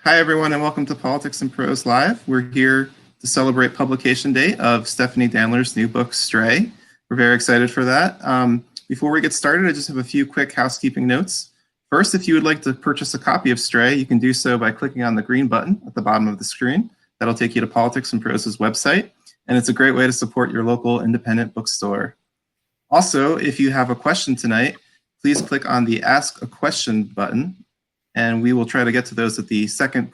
Hi, everyone, and welcome to Politics and Prose Live. We're here to celebrate publication day of Stephanie Danler's new book, Stray. We're very excited for that. Before we get started, I just have a few quick housekeeping notes. First, if you would like to purchase a copy of Stray, you can do so by clicking on the green button at the bottom of the screen. That'll take you to Politics and Prose's website, and it's a great way to support your local independent bookstore. Also, if you have a question tonight, please click on the Ask a Question button, and we will try to get to those at the second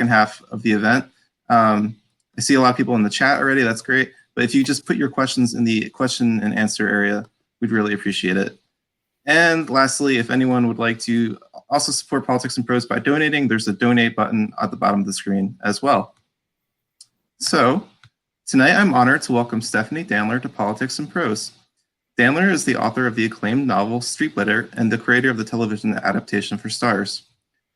half of the event. I see a lot of people in the chat already, that's great. But if you just put your questions in the question and answer area, we'd really appreciate it. And lastly, if anyone would like to also support Politics and Prose by donating, there's a donate button at the bottom of the screen as well. So tonight I'm honored to welcome Stephanie Danler to Politics and Prose. Danler is the author of the acclaimed novel Sweetbitter and the creator of the television adaptation for Starz.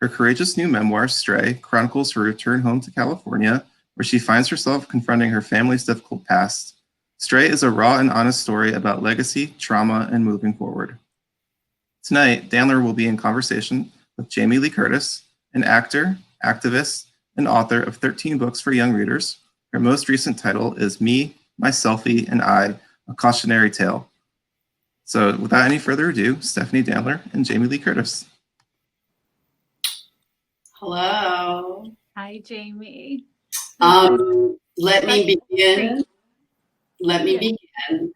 Her courageous new memoir, Stray, chronicles her return home to California, where she finds herself confronting her family's difficult past. Stray is a raw and honest story about legacy, trauma, and moving forward. Tonight, Danler will be in conversation with Jamie Lee Curtis, an actor, activist, and author of 13 books for young readers. Her most recent title is Me, Myselfie, and I, a Cautionary Tale. So without any further ado, Stephanie Danler and Jamie Lee Curtis. Hello. Hi, Jamie. Let me begin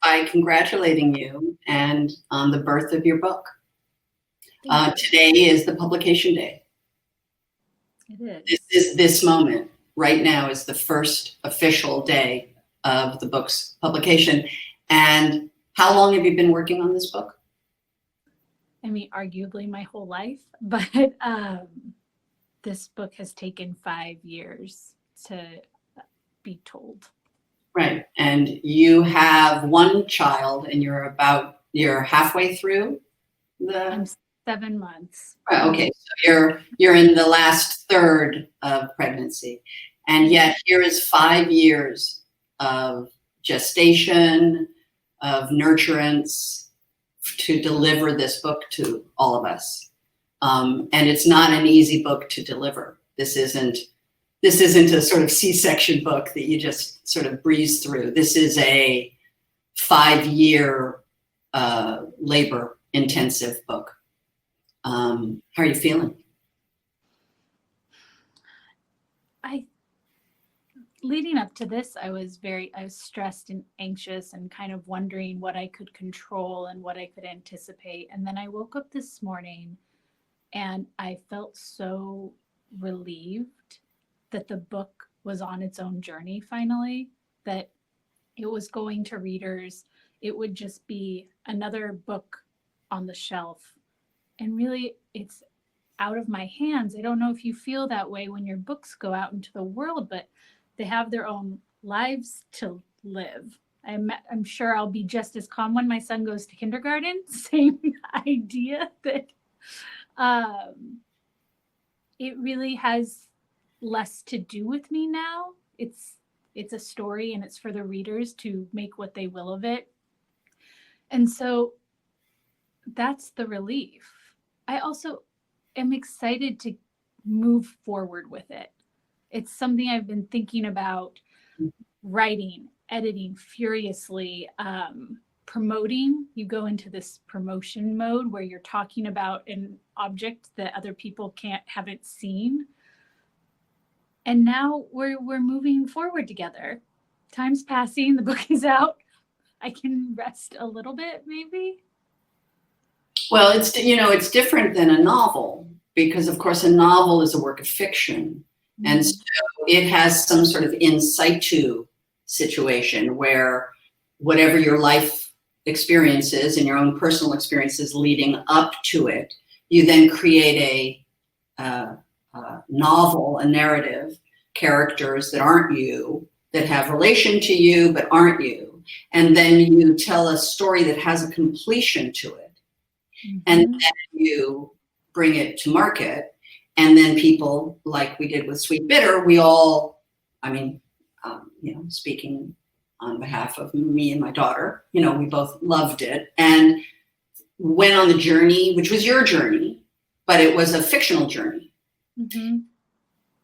by congratulating you and on the birth of your book. Today is the publication day. It is. This moment right now is the first official day of the book's publication. And how long have you been working on this book? I mean, arguably my whole life, but this book has taken 5 years to be told. Right. And you have one child and you're halfway through I'm 7 months. Okay. So you're in the last third of pregnancy. And yet here is 5 years of gestation, of nurturance to deliver this book to all of us. And it's not an easy book to deliver. This isn't a sort of C-section book that you just sort of breeze through. This is a 5-year labor intensive book. How are you feeling? Leading up to this, I was stressed and anxious and kind of wondering what I could control and what I could anticipate. And then I woke up this morning and I felt so relieved that the book was on its own journey finally, that it was going to readers. It would just be another book on the shelf. And really, it's out of my hands. I don't know if you feel that way when your books go out into the world, but they have their own lives to live. I'm sure I'll be just as calm when my son goes to kindergarten. Same idea that it really has less to do with me now. It's a story and it's for the readers to make what they will of it. And so that's the relief. I also am excited to move forward with it. It's something I've been thinking about writing, editing furiously, promoting. You go into this promotion mode where you're talking about an object that other people haven't seen. And now we're moving forward together. Time's passing, the book is out. I can rest a little bit, maybe. Well, it's different than a novel because, of course, a novel is a work of fiction. Mm-hmm. And so it has some sort of in situ situation where whatever your life experiences and your own personal experiences leading up to it, you then create a novel, a narrative, characters that aren't you, that have relation to you but aren't you. And then you tell a story that has a completion to it. Mm-hmm. And then you bring it to market. And then people, like we did with Sweetbitter, we all, speaking on behalf of me and my daughter, we both loved it and went on the journey, which was your journey, but it was a fictional journey. Mm-hmm.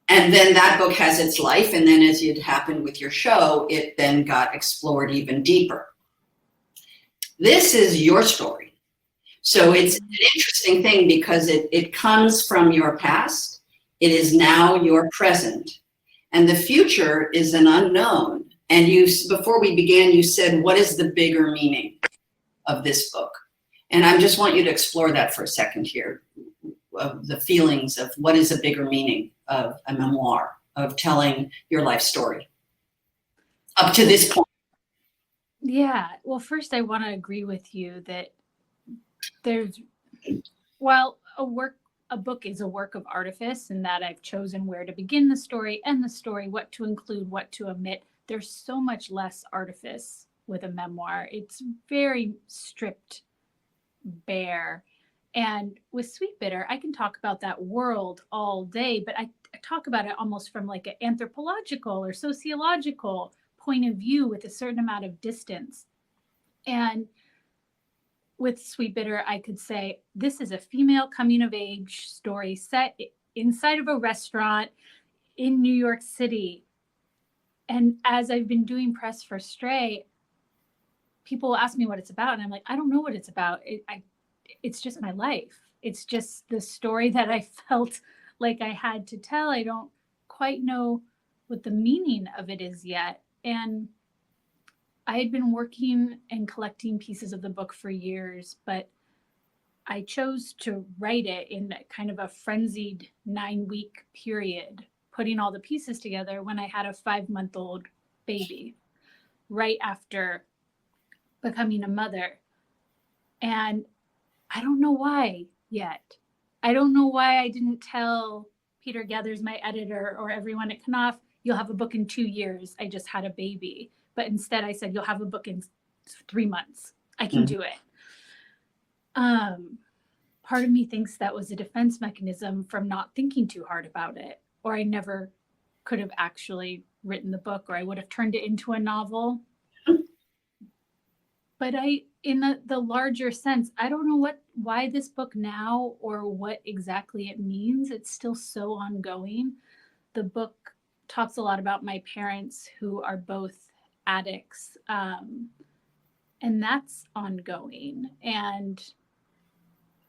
And then that book has its life. And then as it happened with your show, it then got explored even deeper. This is your story. So it's an interesting thing because it comes from your past. It is now your present. And the future is an unknown. And before we began, you said, what is the bigger meaning of this book? And I just want you to explore that for a second here, of the feelings of what is a bigger meaning of a memoir, of telling your life story up to this point. Yeah. Well, first I want to agree with you that while a book is a work of artifice, and that I've chosen where to begin the story, end the story, what to include, what to omit, there's so much less artifice with a memoir. It's very stripped bare. And with Sweetbitter, I can talk about that world all day, but I talk about it almost from like an anthropological or sociological point of view with a certain amount of distance. And with Sweetbitter, I could say, this is a female coming of age story set inside of a restaurant in New York City. And as I've been doing press for Stray, people ask me what it's about. And I'm like, I don't know what it's about. It's just my life. It's just the story that I felt like I had to tell. I don't quite know what the meaning of it is yet. And I had been working and collecting pieces of the book for years, but I chose to write it in kind of a frenzied 9-week period, putting all the pieces together when I had a 5-month-old baby right after becoming a mother. And I don't know why yet. I don't know why I didn't tell Peter Gathers, my editor, or everyone at Knopf, you'll have a book in 2 years. I just had a baby. But instead I said, you'll have a book in 3 months. I can do it. Part of me thinks that was a defense mechanism from not thinking too hard about it, or I never could have actually written the book, or I would have turned it into a novel. But in the larger sense, I don't know why this book now or what exactly it means. It's still so ongoing. The book talks a lot about my parents who are both addicts, and that's ongoing. And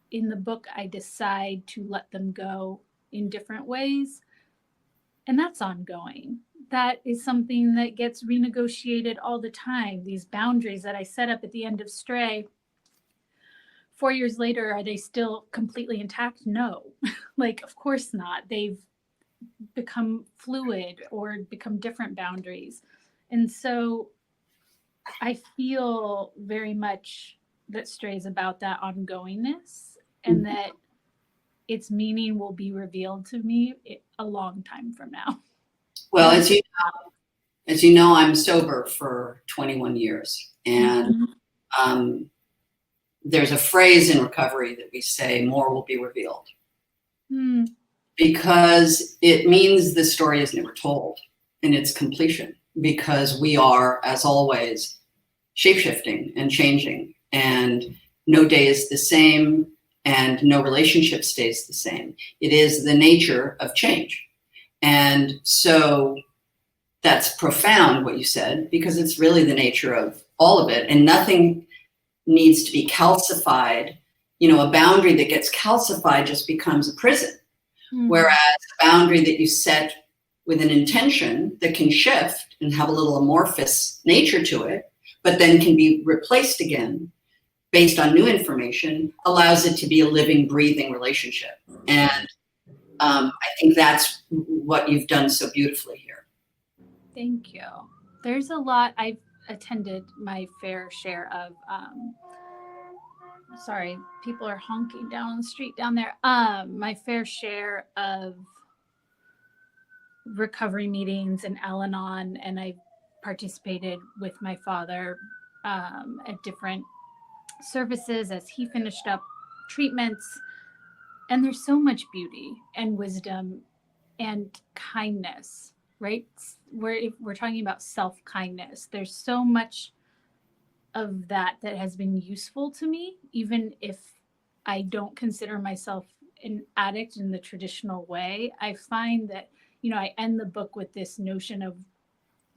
in the book, I decide to let them go in different ways, and that's ongoing. That is something that gets renegotiated all the time. These boundaries that I set up at the end of Stray, 4 years later, are they still completely intact? No, like, of course not. They've become fluid or become different boundaries. And so I feel very much that Stray is about that ongoingness, and that its meaning will be revealed to me a long time from now. Well, as you know, I'm sober for 21 years. And there's a phrase in recovery that we say, more will be revealed. Because it means the story is never told in its completion, because we are, as always, shape-shifting and changing, and no day is the same and no relationship stays the same. It is the nature of change. And so that's profound what you said, because it's really the nature of all of it, and nothing needs to be calcified. You know, a boundary that gets calcified just becomes a prison. Whereas a boundary that you set with an intention that can shift and have a little amorphous nature to it, but then can be replaced again based on new information, allows it to be a living, breathing relationship. And I think that's what you've done so beautifully here. Thank you. There's a lot. I've attended my fair share of, sorry, people are honking down the street down there. My fair share of recovery meetings in Al-Anon, and I participated with my father at different services as he finished up treatments. And there's so much beauty and wisdom and kindness, right? If we're talking about self-kindness, there's so much of that has been useful to me, even if I don't consider myself an addict in the traditional way. I find that I end the book with this notion of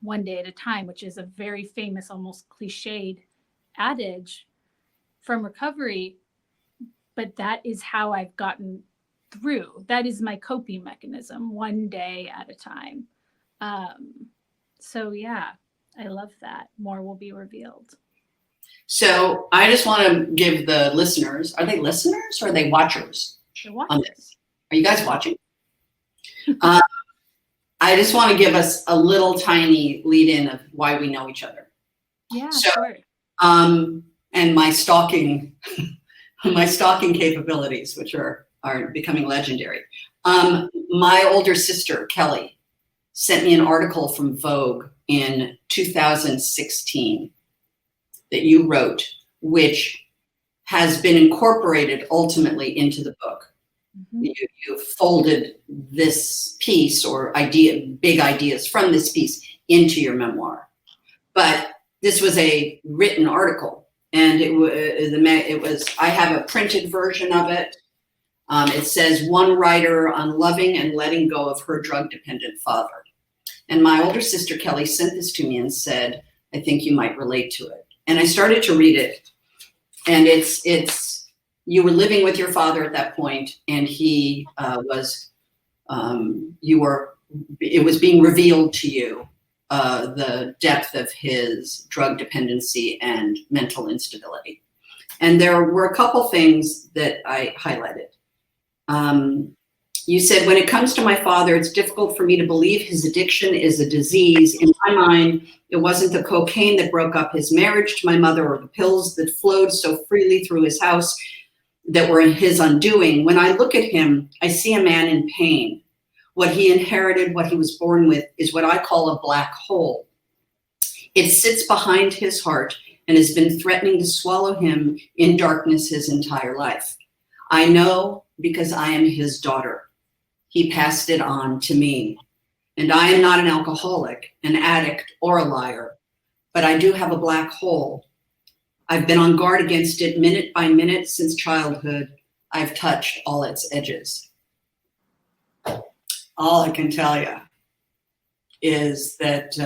one day at a time, which is a very famous, almost cliched adage from recovery. But that is how I've gotten through. That is my coping mechanism, one day at a time. So yeah, I love that. More will be revealed. So I just want to give the listeners, are they listeners or are they watchers? They're watchers. Are you guys watching? I just want to give us a little tiny lead in of why we know each other. Yeah, So, sure. And my stalking, my stalking capabilities, which are becoming legendary. My older sister, Kelly, sent me an article from Vogue in 2016 that you wrote, which has been incorporated ultimately into the book. Mm-hmm. You folded this piece or big ideas from this piece into your memoir. But this was a written article, and it was. I have a printed version of it. It says, "One writer on loving and letting go of her drug-dependent father." And my older sister Kelly sent this to me and said, "I think you might relate to it." And I started to read it, and it's. You were living with your father at that point, and he it was being revealed to you, the depth of his drug dependency and mental instability. And there were a couple things that I highlighted. You said, "When it comes to my father, it's difficult for me to believe his addiction is a disease. In my mind, it wasn't the cocaine that broke up his marriage to my mother or the pills that flowed so freely through his house that were his undoing. When I look at him, I see a man in pain. What he inherited, what he was born with, is what I call a black hole. It sits behind his heart and has been threatening to swallow him in darkness his entire life. I know because I am his daughter. He passed it on to me. And I am not an alcoholic, an addict, or a liar, but I do have a black hole. I've been on guard against it minute by minute since childhood. I've touched all its edges." All I can tell you is that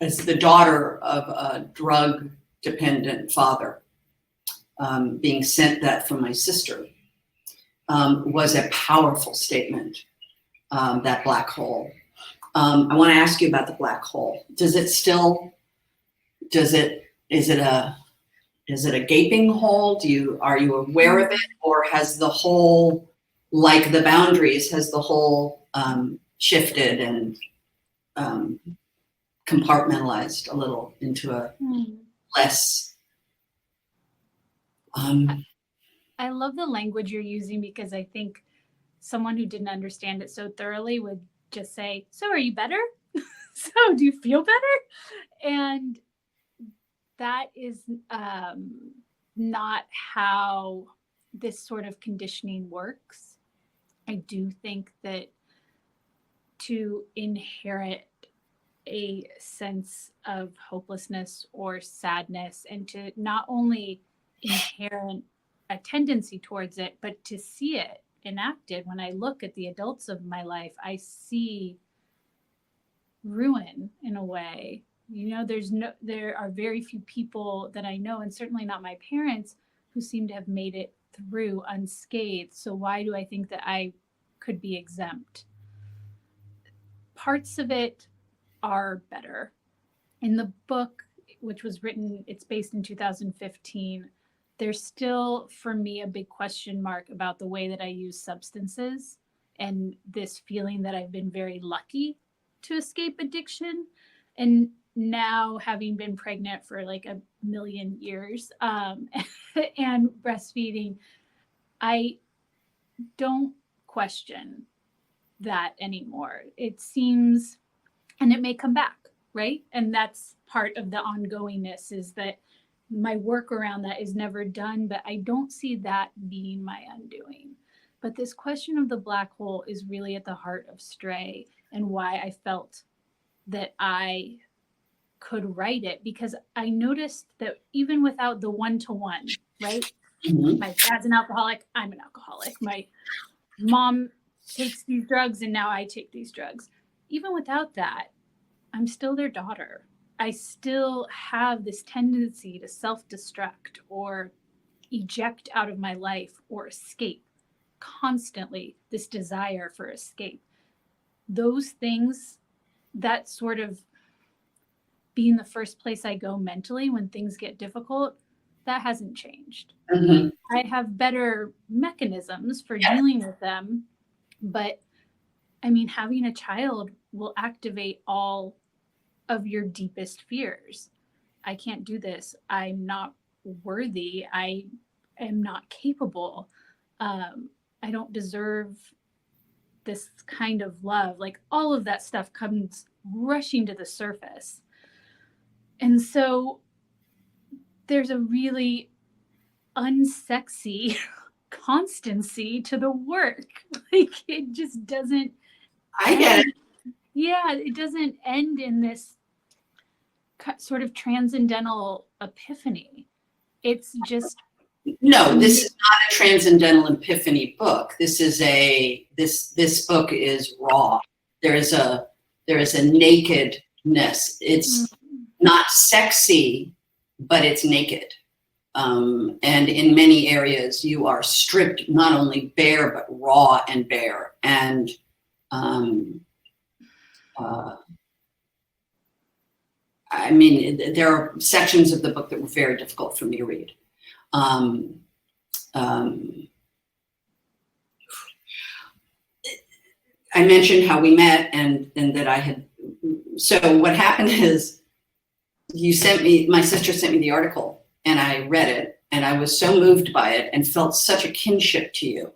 as the daughter of a drug-dependent father, being sent that from my sister was a powerful statement, that black hole. I want to ask you about the black hole. Is it a gaping hole? Are you aware of it, or has the hole, like the boundaries, has the hole shifted and compartmentalized a little into a less? I love the language you're using, because I think someone who didn't understand it so thoroughly would just say, "So are you better? So do you feel better?" And that is not how this sort of conditioning works. I do think that to inherit a sense of hopelessness or sadness, and to not only inherit a tendency towards it, but to see it enacted. When I look at the adults of my life, I see ruin in a way. There are very few people that I know, and certainly not my parents, who seem to have made it through unscathed. So why do I think that I could be exempt? Parts of it are better. In the book, which was written, it's based in 2015, there's still, for me, a big question mark about the way that I use substances, and this feeling that I've been very lucky to escape addiction. And now, having been pregnant for like a million years and breastfeeding, I don't question that anymore. It seems, and it may come back, right? And that's part of the ongoingness, is that my work around that is never done, but I don't see that being my undoing. But this question of the black hole is really at the heart of Stray, and why I felt that I could write it, because I noticed that even without the one-to-one, right? Mm-hmm. My dad's an alcoholic, I'm an alcoholic. My mom takes these drugs and now I take these drugs. Even without that, I'm still their daughter. I still have this tendency to self-destruct or eject out of my life or escape constantly, this desire for escape. Those things, that sort of being the first place I go mentally when things get difficult, that hasn't changed. Mhm. I have better mechanisms for dealing with them, but I mean, having a child will activate all of your deepest fears. I can't do this. I'm not worthy. I am not capable. I don't deserve this kind of love. Like all of that stuff comes rushing to the surface. And so there's a really unsexy constancy to the work. Like it just doesn't I get it. Yeah, it doesn't end in this sort of transcendental epiphany. It's just No, this is not a transcendental epiphany book. This is this book is raw. There is a nakedness. It's not sexy, but it's naked. And in many areas, you are stripped, not only bare, but raw and bare. And I mean, there are sections of the book that were very difficult for me to read. I mentioned how we met and that I had, so what happened is my sister sent me the article and I read it and I was so moved by it and felt such a kinship to you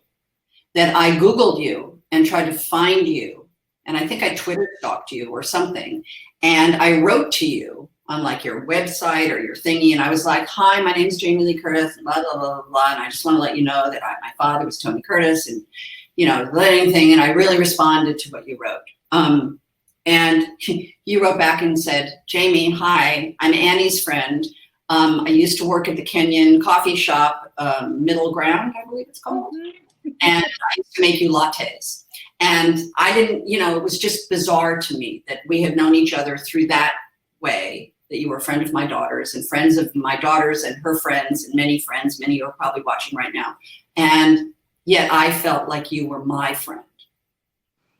that I Googled you and tried to find you. And I think I Twitter stalked you or something. And I wrote to you on like your website or your thingy. And I was like, hi, my name's Jamie Lee Curtis, blah, blah, blah, blah. And I just want to let you know that my father was Tony Curtis and, you know, anything. And I really responded to what you wrote. And you wrote back and said, Jamie, hi, I'm Annie's friend. I used to work at the Canyon coffee shop, Middle Ground, I believe it's called. And I used to make you lattes. And I didn't, you know, it was just bizarre to me that we had known each other through that way, that you were a friend of my daughter's and friends of my daughter's and her friends and many friends, many are probably watching right now. And yet I felt like you were my friend,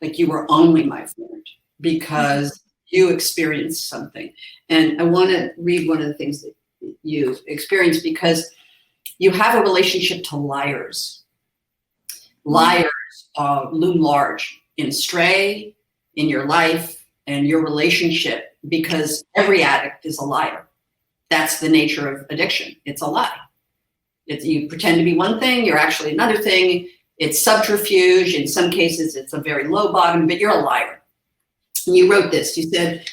like you were only my friend because you experienced something. And I want to read one of the things that you experienced because you have a relationship to liars. Liars loom large in Stray, in your life, and your relationship, because every addict is a liar. That's the nature of addiction. It's a lie. You pretend to be one thing, you're actually another thing. It's subterfuge. In some cases, it's a very low bottom, but you're a liar. And you wrote this. You said,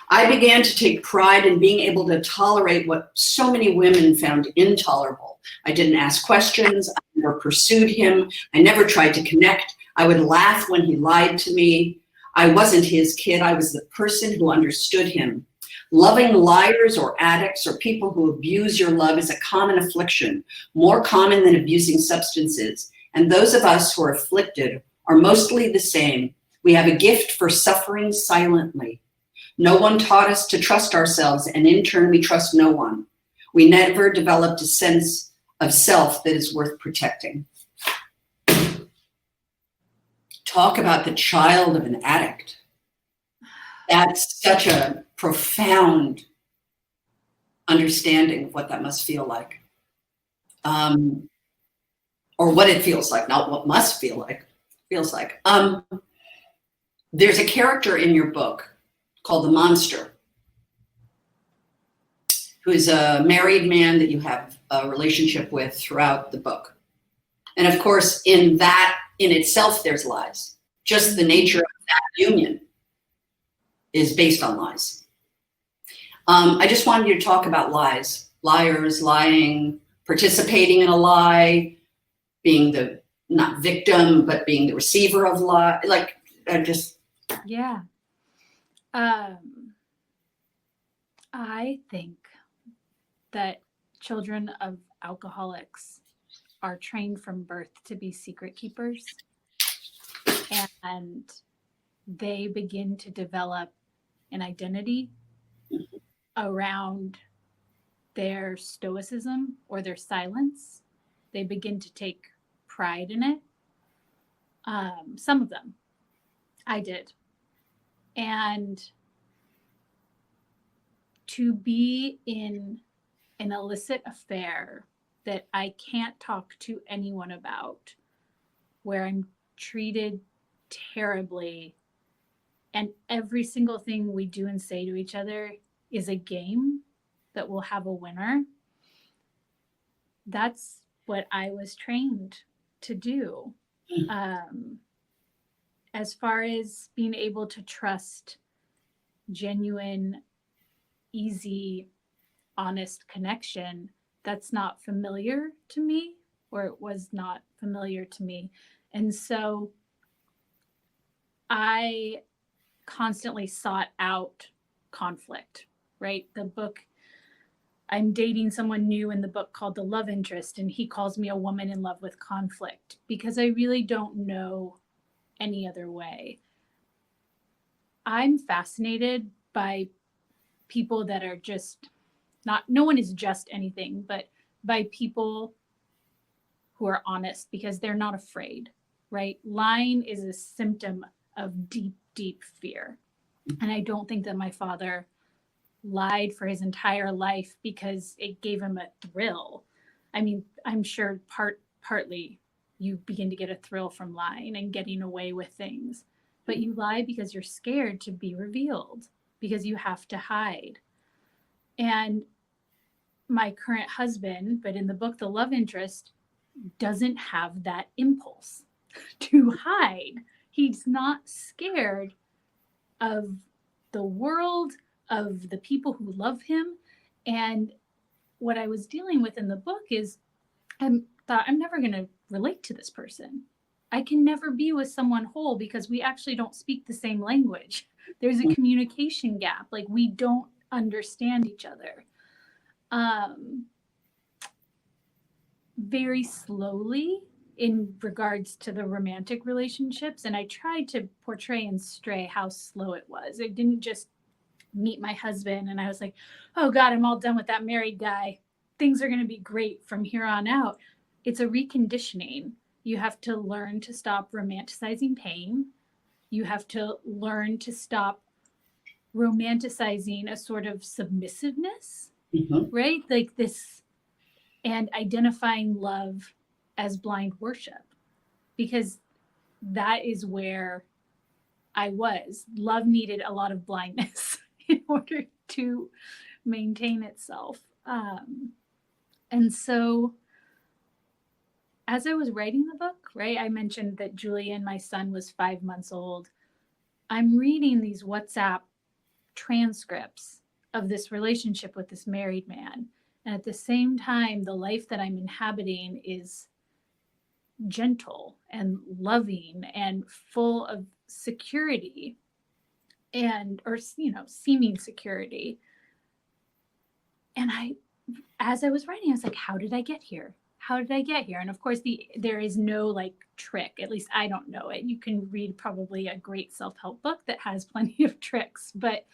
I began to take pride in being able to tolerate what so many women found intolerable. I didn't ask questions. I never pursued him. I never tried to connect. I would laugh when he lied to me. I wasn't his kid. I was the person who understood him. Loving liars or addicts or people who abuse your love is a common affliction, more common than abusing substances. And those of us who are afflicted are mostly the same. We have a gift for suffering silently. No one taught us to trust ourselves, and in turn, we trust no one. We never developed a sense of self that is worth protecting. Talk about the child of an addict. That's such a profound understanding of what that must feel like. Or what it feels like, not what must feel like, feels like. There's a character in your book called the Monster, who is a married man that you have a relationship with throughout the book. And of course, in that, in itself, there's lies. Just the nature of that union is based on lies. I just wanted you to talk about lies, liars, lying, participating in a lie, being the, not victim, but being the receiver of lie. Like, Yeah. I think that children of alcoholics are trained from birth to be secret keepers. and they begin to develop an identity around their stoicism or their silence. They begin to take pride in it. Some of them, I did. And to be in an illicit affair that I can't talk to anyone about, where I'm treated terribly, and every single thing we do and say to each other is a game that will have a winner. That's what I was trained to do. As far as being able to trust genuine, easy, honest connection, that's not familiar to me, or it was not familiar to me. And so I constantly sought out conflict, right? The book, I'm dating someone new in the book called The Love Interest, and he calls me a woman in love with conflict because I really don't know any other way. I'm fascinated by people that are just no one is just anything, but by people who are honest because they're not afraid, right? Lying is a symptom of deep, deep fear. And I don't think that my father lied for his entire life because it gave him a thrill. I mean, I'm sure partly you begin to get a thrill from lying and getting away with things, but you lie because you're scared to be revealed, because you have to hide. And my current husband, but in the book, The Love Interest, doesn't have that impulse to hide. He's not scared of the world, of the people who love him. And what I was dealing with in the book is I thought, I'm never going to relate to this person. I can never be with someone whole because we actually don't speak the same language. There's a communication gap. Like, we don't understand each other. Very slowly in regards to the romantic relationships. And I tried to portray in Stray how slow it was. I didn't just meet my husband and I was like, oh God, I'm all done with that married guy. Things are going to be great from here on out. It's a reconditioning. You have to learn to stop romanticizing pain. You have to learn to stop romanticizing a sort of submissiveness, right? Like this, and identifying love as blind worship, because that is where I was. Love needed a lot of blindness in order to maintain itself. And so as I was writing the book, right, I mentioned that Julian, my son, was 5 months old. I'm reading these WhatsApp transcripts of this relationship with this married man. And at the same time, the life that I'm inhabiting is gentle and loving and full of security and, or, you know, seeming security. And as I was writing, I was like, how did I get here? How did I get here? And of course, there is no like trick, at least I don't know it. You can read probably a great self-help book that has plenty of tricks, but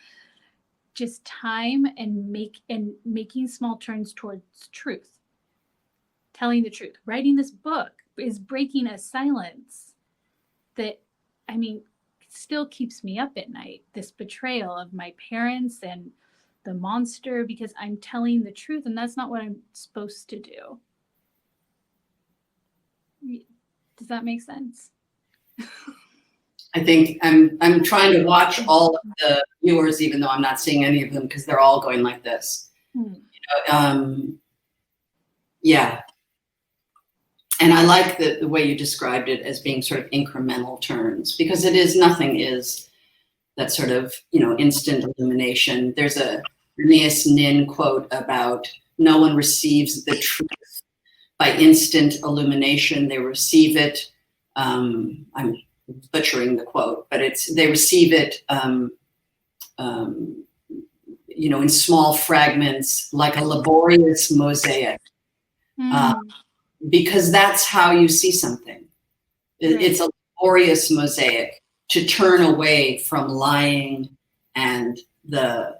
just time and making small turns towards truth, telling the truth. Writing this book is breaking a silence that, I mean, still keeps me up at night. This betrayal of my parents and the monster, because I'm telling the truth, and that's not what I'm supposed to do. Does that make sense? I think I'm trying to watch all of the viewers, even though I'm not seeing any of them, because they're all going like this. Yeah. And I like the way you described it as being sort of incremental turns, because it is, nothing is that sort of, you know, instant illumination. There's a Aeneas Nin quote about no one receives the truth by instant illumination. They receive it. I'm butchering the quote, but they receive it, you know, in small fragments, like a laborious mosaic, because that's how you see something. It's a laborious mosaic to turn away from lying and to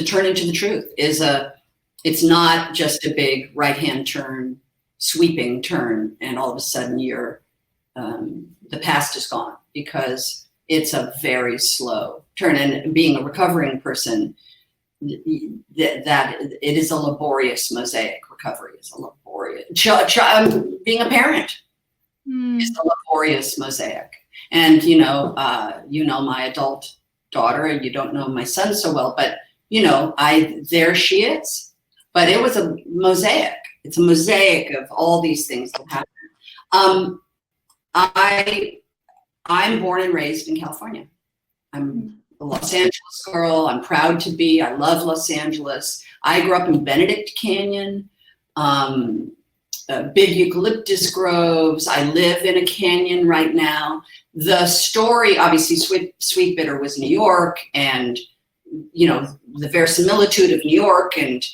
turn into the truth it's not just a big right-hand turn, sweeping turn, and all of a sudden you're the past is gone, because it's a very slow turn. And being a recovering person, that it is a laborious mosaic. Recovery is a laborious. Being a parent is a laborious mosaic. And my adult daughter, and you don't know my son so well, but there she is. But it was a mosaic. It's a mosaic of all these things that happen. I'm born and raised in California. I'm a Los Angeles girl. I'm proud to be. I love Los Angeles. I grew up in Benedict Canyon, big eucalyptus groves. I live in a canyon right now. The story, obviously, Sweetbitter was New York, and the verisimilitude of New York and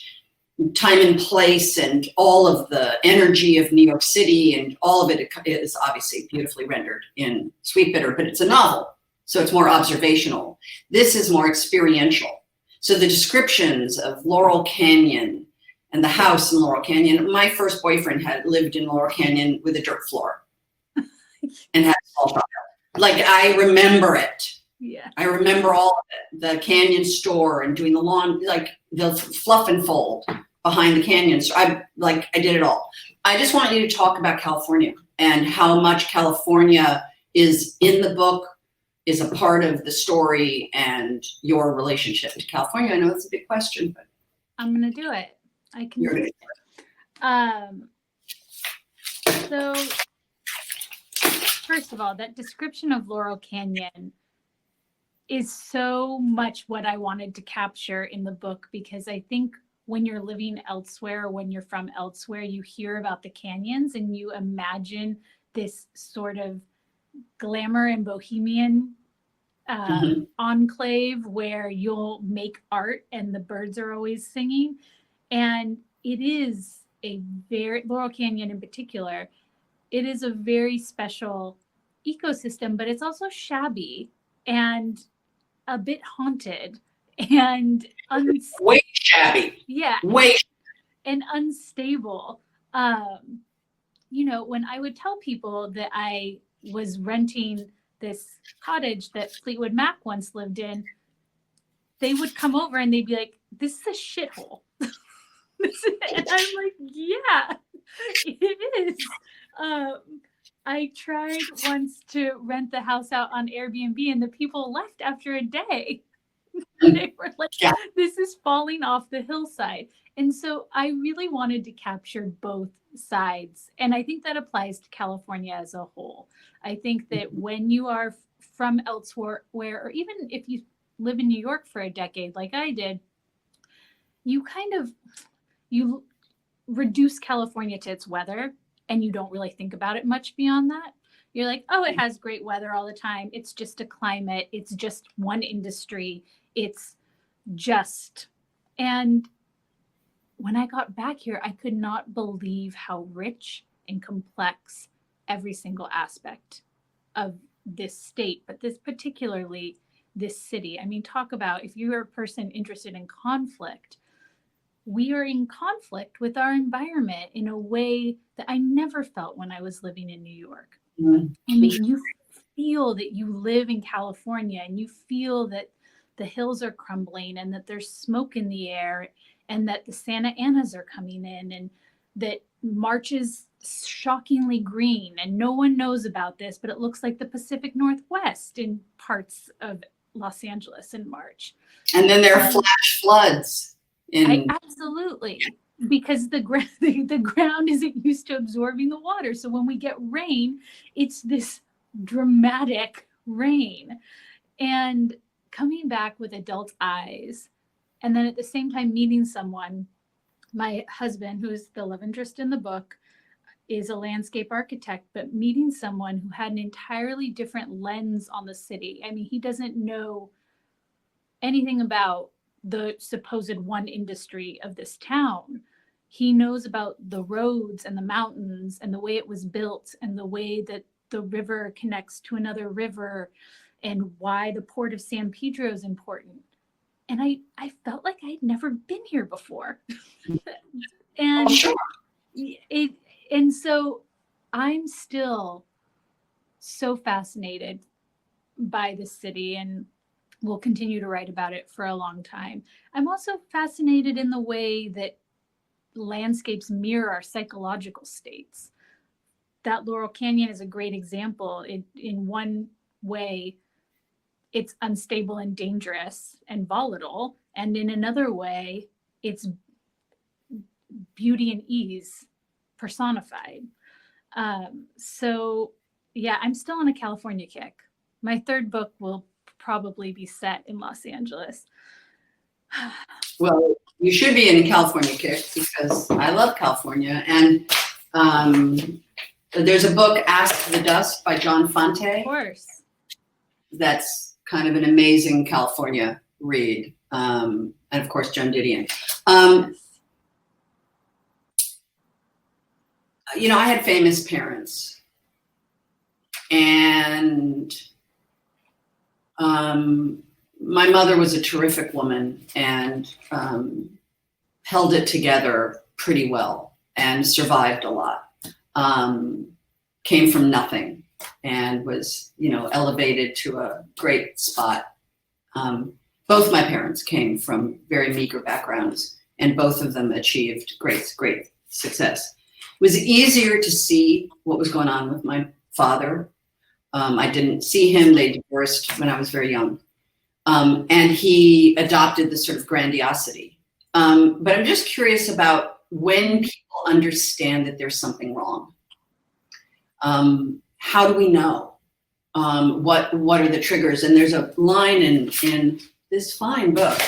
time and place and all of the energy of New York City and all of it is obviously beautifully rendered in Sweetbitter, but it's a novel, so it's more observational. This is more experiential. So the descriptions of Laurel Canyon and the house in Laurel Canyon, my first boyfriend had lived in Laurel Canyon with a dirt floor and had a small child. Like, I remember it. Yeah. I remember all of it. The canyon store and doing the lawn, like the fluff and fold behind the canyon store. I did it all. I just want you to talk about California and how much California is in the book, is a part of the story, and your relationship to California. I know it's a big question, but I'm going to do it. I can do it. So first of all, that description of Laurel Canyon is so much what I wanted to capture in the book, because I think when you're living elsewhere, when you're from elsewhere, you hear about the canyons and you imagine this sort of glamour and bohemian enclave where you'll make art and the birds are always singing. And it is Laurel Canyon in particular, it is a very special ecosystem, but it's also shabby and a bit haunted and way shabby. Yeah. Way and unstable. When I would tell people that I was renting this cottage that Fleetwood Mac once lived in, they would come over and they'd be like, "This is a shithole." And I'm like, "Yeah, it is." I tried once to rent the house out on Airbnb and the people left after a day. They were like, "This is falling off the hillside." And so I really wanted to capture both sides. And I think that applies to California as a whole. I think that when you are from elsewhere, or even if you live in New York for a decade, like I did, you reduce California to its weather, and you don't really think about it much beyond that. You're like, "Oh, it has great weather all the time. It's just a climate. It's just one industry. It's just..." And when I got back here, I could not believe how rich and complex every single aspect of this state, but particularly this city. I mean, talk about, if you're a person interested in conflict, we are in conflict with our environment in a way that I never felt when I was living in New York. Mm-hmm. I mean, you feel that you live in California, and you feel that the hills are crumbling, and that there's smoke in the air, and that the Santa Anas are coming in, and that March is shockingly green, and no one knows about this, but it looks like the Pacific Northwest in parts of Los Angeles in March. And then there are flash floods. Absolutely, because the ground isn't used to absorbing the water. So when we get rain, it's this dramatic rain. And coming back with adult eyes, and then at the same time meeting someone, my husband, who is the love interest in the book, is a landscape architect, but meeting someone who had an entirely different lens on the city. I mean, he doesn't know anything about the supposed one industry of this town. He knows about the roads and the mountains and the way it was built and the way that the river connects to another river and why the port of San Pedro is important. And I felt like I'd never been here before. And Oh, sure. and so I'm still so fascinated by the city and will continue to write about it for a long time. I'm also fascinated in the way that landscapes mirror our psychological states. That Laurel Canyon is a great example. In one way, it's unstable and dangerous and volatile. And in another way, it's beauty and ease personified. So yeah, I'm still on a California kick. My third book will probably be set in Los Angeles. Well, you should be in a California kick because I love California. And there's a book, Ask the Dust by John Fonte. Of course. That's kind of an amazing California read. And of course, Joan Didion. You know, I had famous parents, and my mother was a terrific woman and held it together pretty well and survived a lot. Came from nothing and was, you know, elevated to a great spot. Both my parents came from very meager backgrounds, and both of them achieved great success. It was easier to see what was going on with my father. I didn't see him. They divorced when I was very young. And he adopted this sort of grandiosity. But I'm just curious about when people understand that there's something wrong. How do we know? What are the triggers? And there's a line in this fine book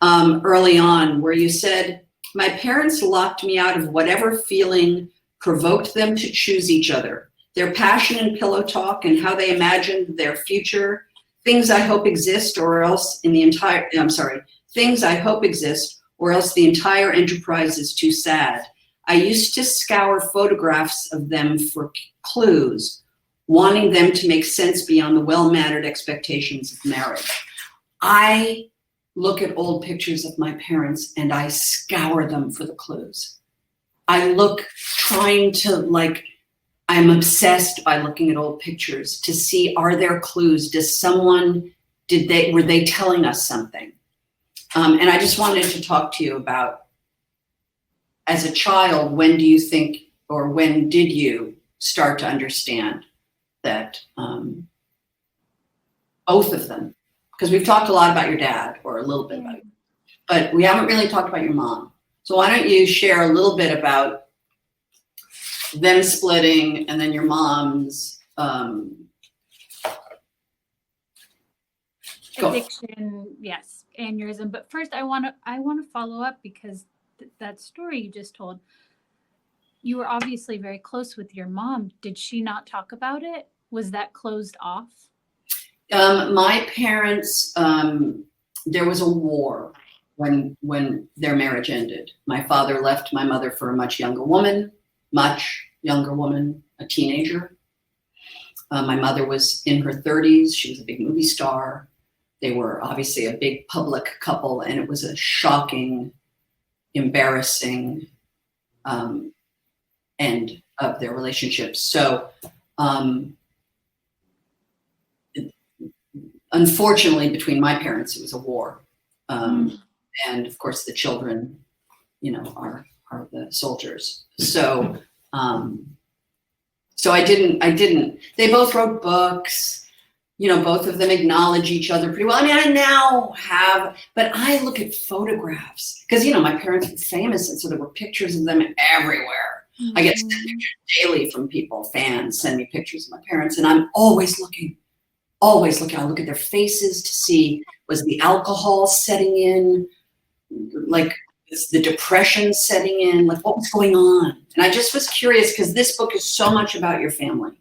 early on where you said, my parents locked me out of whatever feeling provoked them to choose each other. Their passion and pillow talk and how they imagined their future, things I hope exist or else things I hope exist or else the entire enterprise is too sad. I used to scour photographs of them for clues, wanting them to make sense beyond the well-mannered expectations of marriage. I look at old pictures of my parents and I scour them for the clues. I look trying to I'm obsessed by looking at old pictures to see, are there clues? Were they telling us something? And I just wanted to talk to you about, as a child, when do you think, or when did you start to understand that both of them, because we've talked a lot about your dad, or a little bit about you, but we haven't really talked about your mom. So why don't you share a little bit about them splitting and then your mom's addiction, yes, aneurysm. But first, I want to follow up because that story you just told. You were obviously very close with your mom. Did she not talk about it? Was that closed off? My parents, there was a war when their marriage ended. My father left my mother for a much younger woman, a teenager. My mother was in her 30s. She was a big movie star. They were obviously a big public couple, and it was a shocking, embarrassing end of their relationship. So, unfortunately, between my parents, it was a war. And of course, the children, you know, are the soldiers. So, so I didn't, they both wrote books, you know, both of them acknowledge each other pretty well. I mean, I now have, but I look at photographs because, you know, my parents were famous. And so there were pictures of them everywhere. Mm-hmm. I get sent pictures daily from people, fans send me pictures of my parents, and I'm always looking. I look at their faces to see, was the alcohol setting in? Like, is the depression setting in? Like, what was going on? And I just was curious because this book is so much about your family.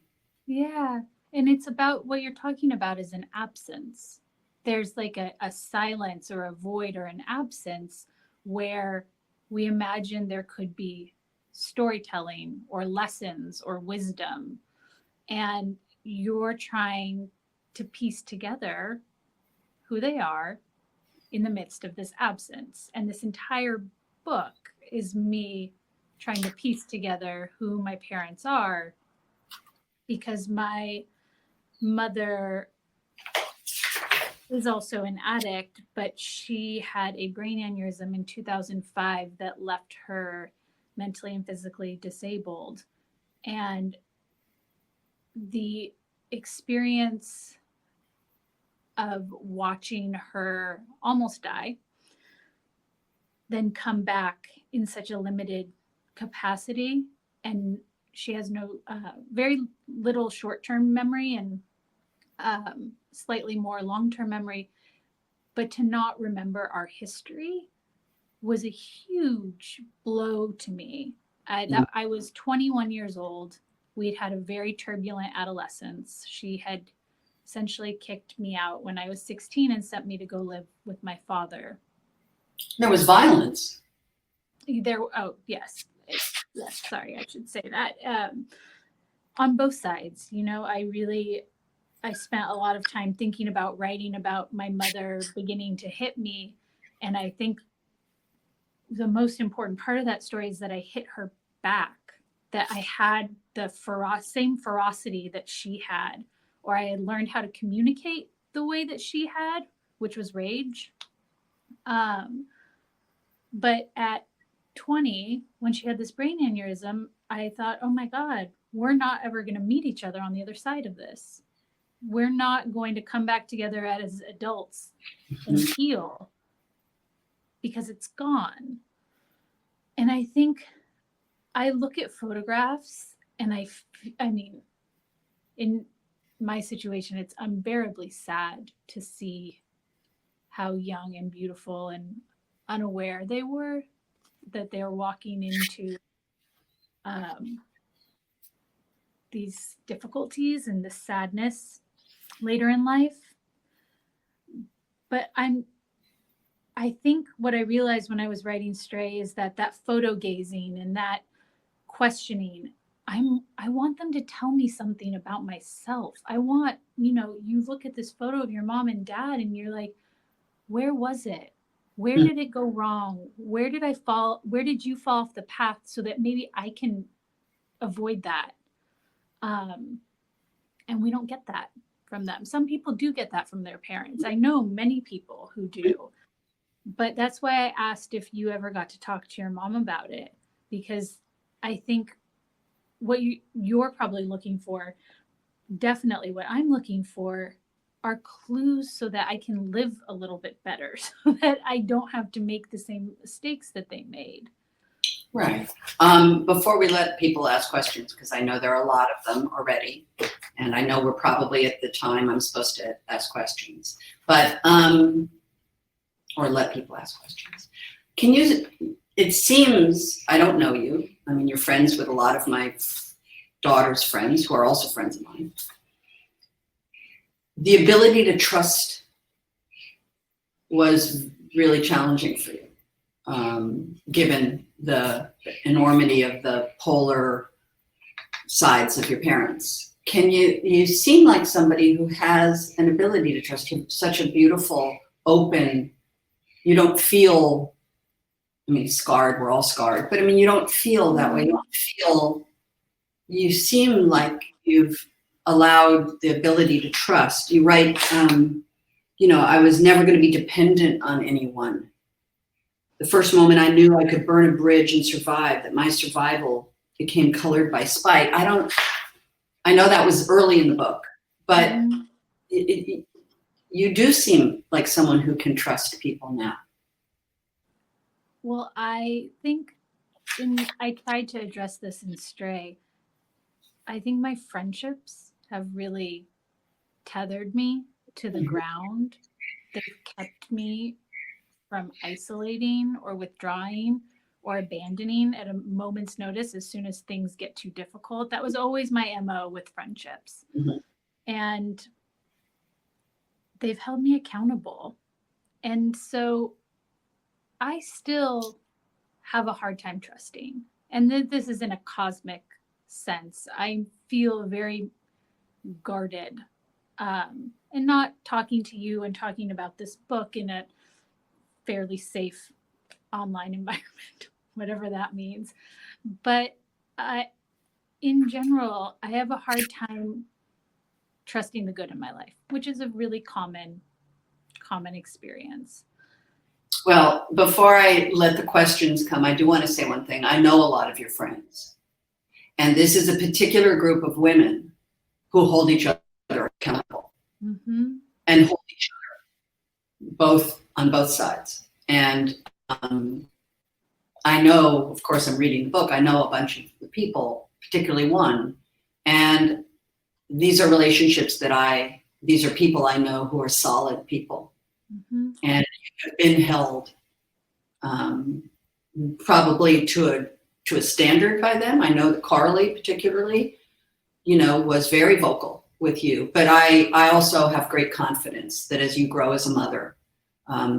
Yeah. And it's about what you're talking about is an absence. There's like a silence or a void or an absence where we imagine there could be storytelling or lessons or wisdom. and you're trying to piece together who they are in the midst of this absence. And this entire book is me trying to piece together who my parents are, because my mother is also an addict, but she had a brain aneurysm in 2005 that left her mentally and physically disabled. And the experience of watching her almost die, then come back in such a limited capacity, and she has no very little short-term memory and slightly more long-term memory, but to not remember our history was a huge blow to me. I was 21 years old. We'd had a very turbulent adolescence. She had essentially kicked me out when I was 16 and sent me to go live with my father. There was violence. Yes, sorry, I should say that. On both sides, you know, I spent a lot of time thinking about writing about my mother beginning to hit me. And I think the most important part of that story is that I hit her back, that I had the same ferocity that she had, or I had learned how to communicate the way that she had, which was rage. But at 20, when she had this brain aneurysm, I thought, oh my God, we're not ever going to meet each other on the other side of this. We're not going to come back together as adults and heal, because it's gone. And I think I look at photographs and I mean, in my situation, it's unbearably sad to see how young and beautiful and unaware they were that they're walking into these difficulties and the sadness later in life. But I think what I realized when I was writing Stray is that photo gazing and that questioning, I want them to tell me something about myself. I want, you look at this photo of your mom and dad and you're like, where was it? Where did it go wrong? Where did I fall? Where did you fall off the path so that maybe I can avoid that? And we don't get that from them. Some people do get that from their parents. I know many people who do. But that's why I asked if you ever got to talk to your mom about it, because I think what you're probably looking for, definitely what I'm looking for, are clues so that I can live a little bit better, so that I don't have to make the same mistakes that they made. Right. Before we let people ask questions, because I know there are a lot of them already, and I know we're probably at the time I'm supposed to ask questions, but or let people ask questions. It seems, I don't know you. I mean, you're friends with a lot of my daughter's friends who are also friends of mine. The ability to trust was really challenging for you, given the enormity of the polar sides of your parents. You seem like somebody who has an ability to trust. You're such a beautiful, open, you don't feel, I mean, scarred, we're all scarred, but I mean, you don't feel that way. You seem like you've allowed the ability to trust. You write, I was never going to be dependent on anyone. The first moment I knew I could burn a bridge and survive, that my survival became colored by spite. I know that was early in the book, but you do seem like someone who can trust people now. Well, I think I tried to address this in Stray. I think my friendships have really tethered me to the ground. They've kept me from isolating or withdrawing or abandoning at a moment's notice as soon as things get too difficult. That was always my MO with friendships. Mm-hmm. And they've held me accountable. And so I still have a hard time trusting. And this is in a cosmic sense. I feel very guarded, and not talking to you and talking about this book in a fairly safe online environment, whatever that means. But in general, I have a hard time trusting the good in my life, which is a really common experience. Well, before I let the questions come, I do want to say one thing. I know a lot of your friends, and this is a particular group of women who hold each other accountable and hold each other on both sides. And I know, of course, I'm reading the book. I know a bunch of the people, particularly one, and these are relationships these are people I know who are solid people. And have been held probably to a standard by them. I know that Carly particularly, was very vocal with you, but I also have great confidence that as you grow as a mother,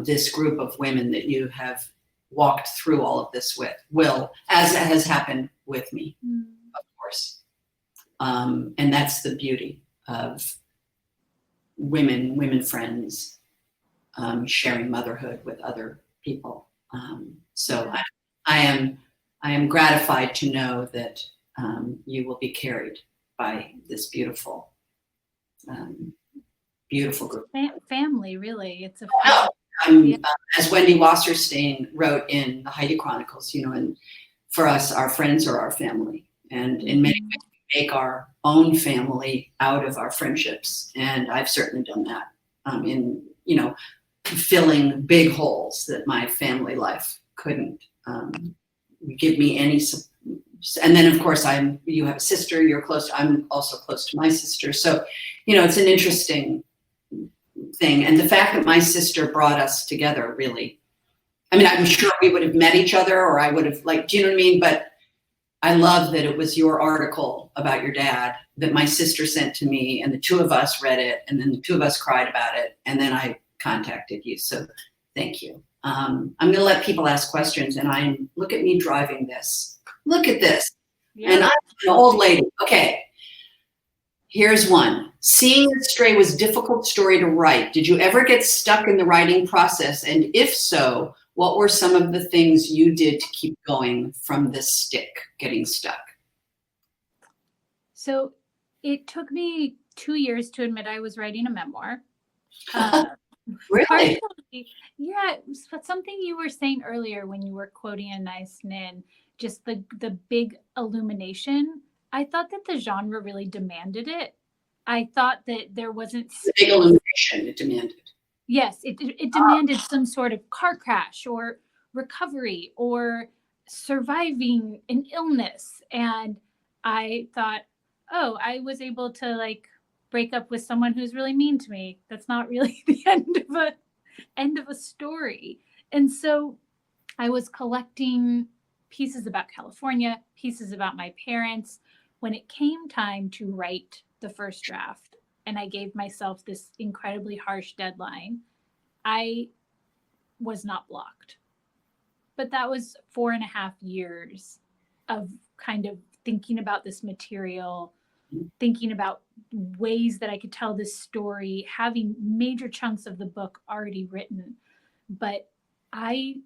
this group of women that you have walked through all of this with will, as has happened with me, of course. And that's the beauty of women friends, sharing motherhood with other people. So I am gratified to know that you will be carried by this beautiful group. Family, really. It's a as Wendy Wasserstein wrote in the Heidi Chronicles, and for us, our friends are our family. And in many ways, we make our own family out of our friendships. And I've certainly done that in, filling big holes that my family life couldn't give me any. And then, of course, you have a sister, you're close. I'm also close to my sister. So, it's an interesting thing. And the fact that my sister brought us together, really, I'm sure we would have met each other, or I would have, do you know what I mean? But I love that it was your article about your dad that my sister sent to me, and the two of us read it, and then the two of us cried about it, and then I contacted you. So thank you. I'm going to let people ask questions, and look at me driving this. Look at this. Yeah. And I'm an old lady. Okay. Here's one. Seeing the Stray was a difficult story to write. Did you ever get stuck in the writing process? And if so, what were some of the things you did to keep going from the getting stuck? So it took me 2 years to admit I was writing a memoir. Really? Partially, yeah, but something you were saying earlier when you were quoting Anais Nin, just the big illumination. I thought that the genre really demanded it. I thought that there wasn't the big illumination it demanded. Yes, it demanded some sort of car crash or recovery or surviving an illness. And I thought, oh, I was able to break up with someone who's really mean to me. That's not really the end of a story. And so I was collecting pieces about California, pieces about my parents. When it came time to write the first draft, and I gave myself this incredibly harsh deadline, I was not blocked. But that was 4.5 years of kind of thinking about this material, thinking about ways that I could tell this story, having major chunks of the book already written. But I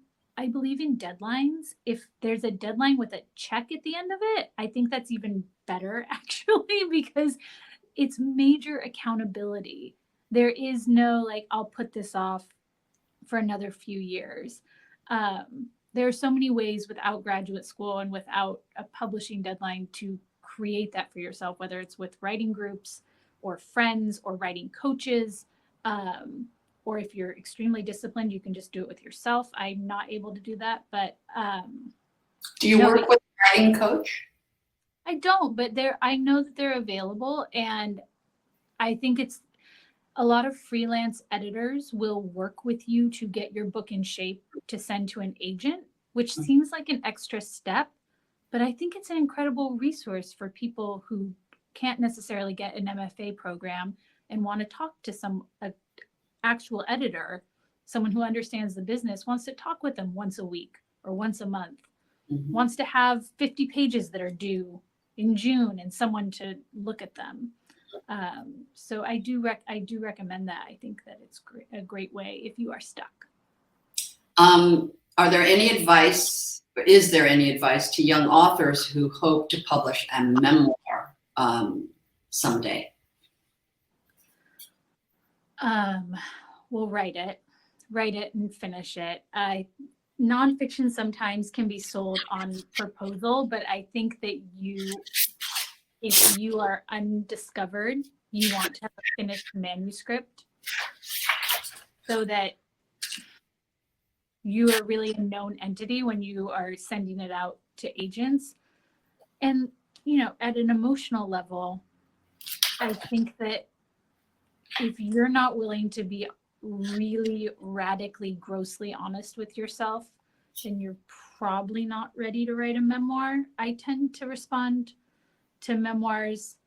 believe in deadlines. If there's a deadline with a check at the end of it, I think that's even better, actually, because it's major accountability. There is no I'll put this off for another few years. There are so many ways without graduate school and without a publishing deadline to create that for yourself, whether it's with writing groups or friends or writing coaches. Or if you're extremely disciplined, you can just do it with yourself. I'm not able to do that, but do you work with a writing coach? I don't, but I know that they're available, and I think it's a lot of freelance editors will work with you to get your book in shape to send to an agent, which seems like an extra step, but I think it's an incredible resource for people who can't necessarily get an MFA program and want to talk to an actual editor, someone who understands the business, wants to talk with them once a week or once a month, wants to have 50 pages that are due in June and someone to look at them. So I do recommend that. I think that it's a great way if you are stuck. Are there any advice, or is there any advice to young authors who hope to publish a memoir someday? Well, write it and finish it. Nonfiction sometimes can be sold on proposal, but I think that if you are undiscovered, you want to have a finished manuscript so that you are really a known entity when you are sending it out to agents. And, at an emotional level, I think that if you're not willing to be really radically, grossly honest with yourself, then you're probably not ready to write a memoir. I tend to respond to memoirs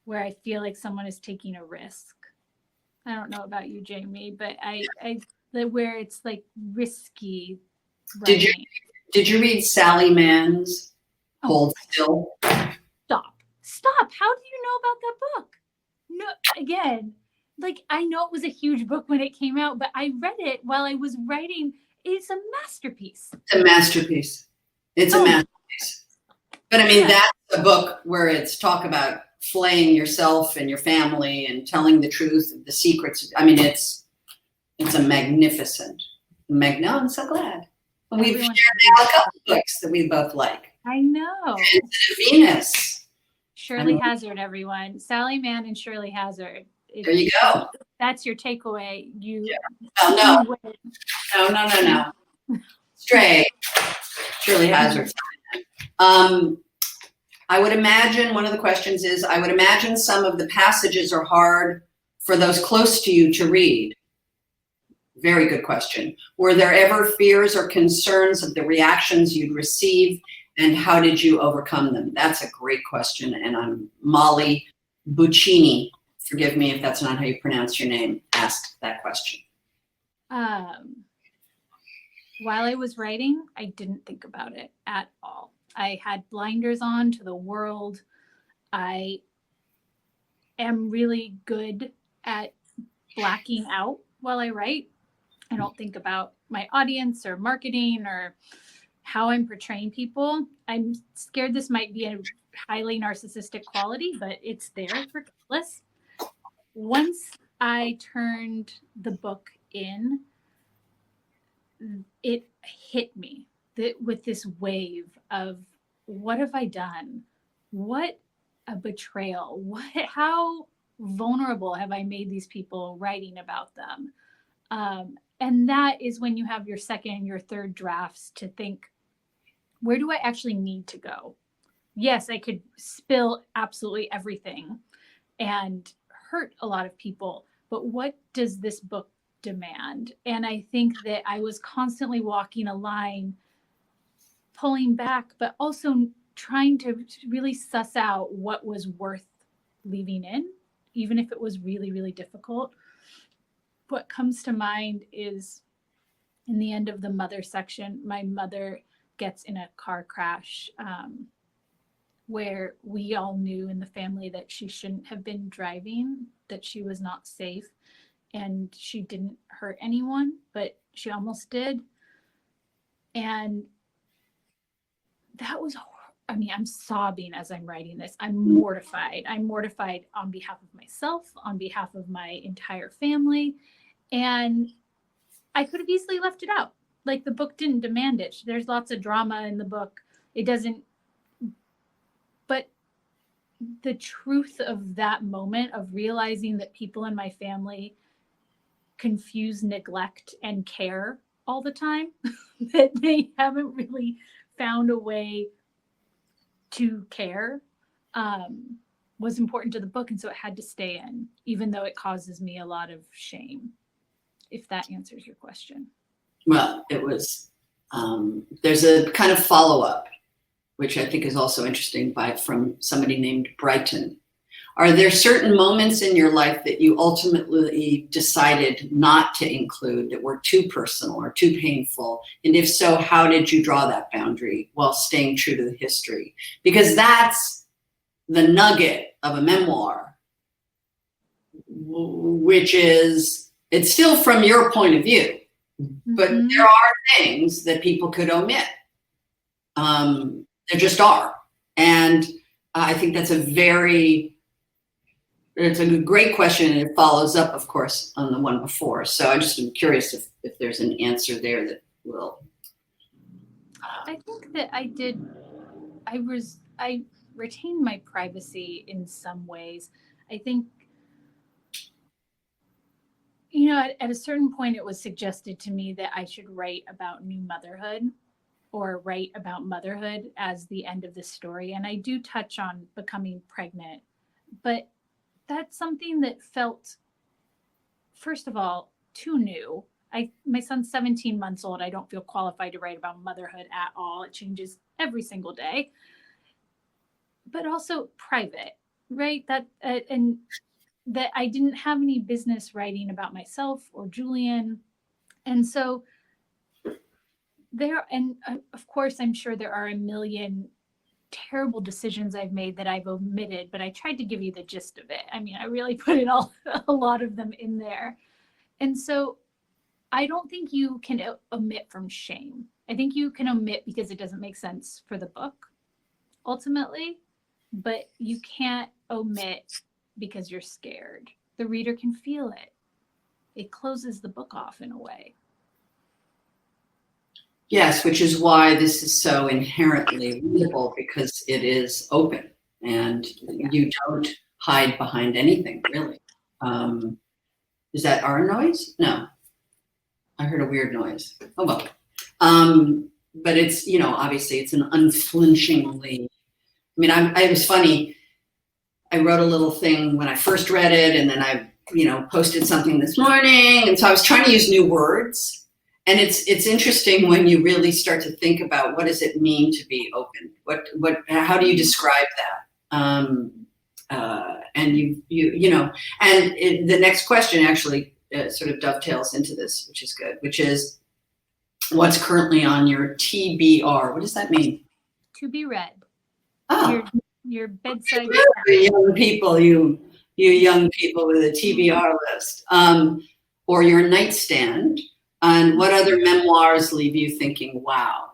where I feel like someone is taking a risk. I don't know about you, Jamie, but where it's like risky writing. Did you read Sally Mann's Hold Still? Stop. How do you know about that book? No, again, like I know it was a huge book when it came out, but I read it while I was writing. It's a masterpiece. It's a masterpiece. But I mean, that's a book where it's talk about flaying yourself and your family and telling the truth, the secrets. I mean, it's a magnificent. No, I'm so glad. We've shared now a couple books that we both like. I know. Venus. Shirley Hazard, everyone. Sally Mann and Shirley Hazard. There you go. That's your takeaway. No. Stray. Shirley Hazard. I would imagine one of the questions is, I would imagine some of the passages are hard for those close to you to read. Very good question. Were there ever fears or concerns of the reactions you'd receive, and how did you overcome them? That's a great question. And I'm Molly Buccini, forgive me if that's not how you pronounce your name, asked that question. While I was writing, I didn't think about it at all. I had blinders on to the world. I am really good at blacking out while I write. I don't think about my audience or marketing or how I'm portraying people. I'm scared this might be a highly narcissistic quality, but it's there regardless. Once I turned the book in, it hit me with this wave of, what have I done? What a betrayal. How vulnerable have I made these people writing about them? And that is when you have your second and your third drafts to think, where do I actually need to go? Yes, I could spill absolutely everything and hurt a lot of people, but what does this book demand? And I think that I was constantly walking a line, pulling back, but also trying to really suss out what was worth leaving in, even if it was really, really difficult. What comes to mind is in the end of the mother section, my mother gets in a car crash where we all knew in the family that she shouldn't have been driving, that she was not safe, and she didn't hurt anyone, but she almost did. And that was, I'm sobbing as I'm writing this. I'm mortified. I'm mortified on behalf of myself, on behalf of my entire family. And I could have easily left it out. Like, the book didn't demand it. There's lots of drama in the book. It doesn't, but the truth of that moment of realizing that people in my family confuse neglect and care all the time, that they haven't really found a way to care, was important to the book. And so it had to stay in, even though it causes me a lot of shame, if that answers your question. Well, it was, there's a kind of follow-up, which I think is also interesting, from somebody named Brighton. Are there certain moments in your life that you ultimately decided not to include, that were too personal or too painful? And if so, how did you draw that boundary while staying true to the history? Because that's the nugget of a memoir, which is, it's still from your point of view, but there are things that people could omit. There just are. And I think that's it's a great question, and it follows up, of course, on the one before. So I just am curious if there's an answer there that will. I think that I retained my privacy in some ways. I think, at a certain point, it was suggested to me that I should write about new motherhood or write about motherhood as the end of the story. And I do touch on becoming pregnant, but that's something that felt, first of all, too new. My son's 17 months old. I don't feel qualified to write about motherhood at all. It changes every single day. But also private, right? And that I didn't have any business writing about myself or Julian. And so of course, I'm sure there are a million terrible decisions I've made that I've omitted, but I tried to give you the gist of it. I mean, I really put a lot of them in there. And so I don't think you can omit from shame. I think you can omit because it doesn't make sense for the book, ultimately, but you can't omit because you're scared. The reader can feel it. It closes the book off in a way. Yes, which is why this is so inherently readable, because it is open and you don't hide behind anything, really. Is that our noise? No. I heard a weird noise. Oh, well. But it's, obviously it's an unflinchingly, it was funny. I wrote a little thing when I first read it, and then I, posted something this morning. And so I was trying to use new words. And it's interesting when you really start to think about, what does it mean to be open? How do you describe that? And the next question actually sort of dovetails into this, which is good, which is, what's currently on your TBR? What does that mean? To be read. Oh, your bedside. Young people, you young people with a TBR list, or your nightstand. And what other memoirs leave you thinking, wow?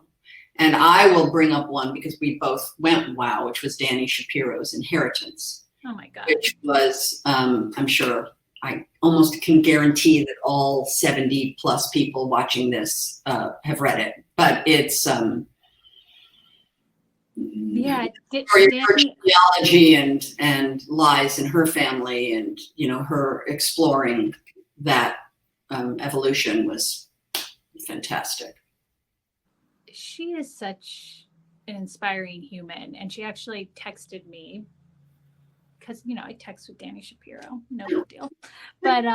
And I will bring up one because we both went wow, which was Danny Shapiro's Inheritance. Oh my God. Which was, I'm sure, I almost can guarantee that all 70 plus people watching this have read it. But it's for genealogy and lies in her family, and her exploring that evolution was fantastic. She is such an inspiring human, and she actually texted me, because I text with Danny Shapiro, no big deal. But